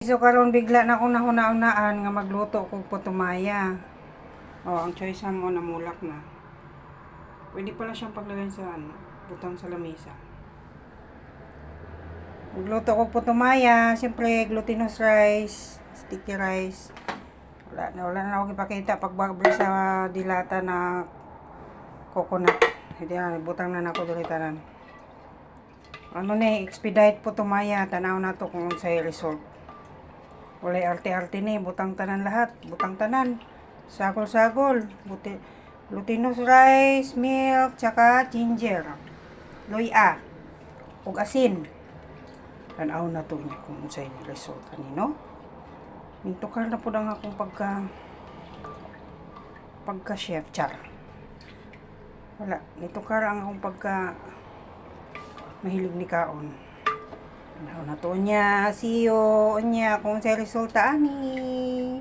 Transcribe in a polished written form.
So karon bigla na akong nahuna-unaan nga magluto kog putumaya. Oh, ang choice mo namulak na. Pwede pala siyang paglagay sa butang sa lamesa. Magluto kog putumaya, siyempre glutinous rice, sticky rice. Wala na ako ipakita pagbabli sa dilata na coconut. Hindi na, butang na nako dili tanan. Ano ni, expedite putumaya, tanaw na to kung unsay result. Walay arte-arte ni, butang tanan lahat, butang tanan. Sagol-sagol, glutinous rice, milk, tsaka ginger, luya, ug asin. Tanaw na to niya kung unsay result kanino. Mintukar na pud ang akong pagka chef char. Wala, nitukar ang akong pagka mahilig ni kaon. Tanaw na to niya, siyo niya kung unsay resulta ani.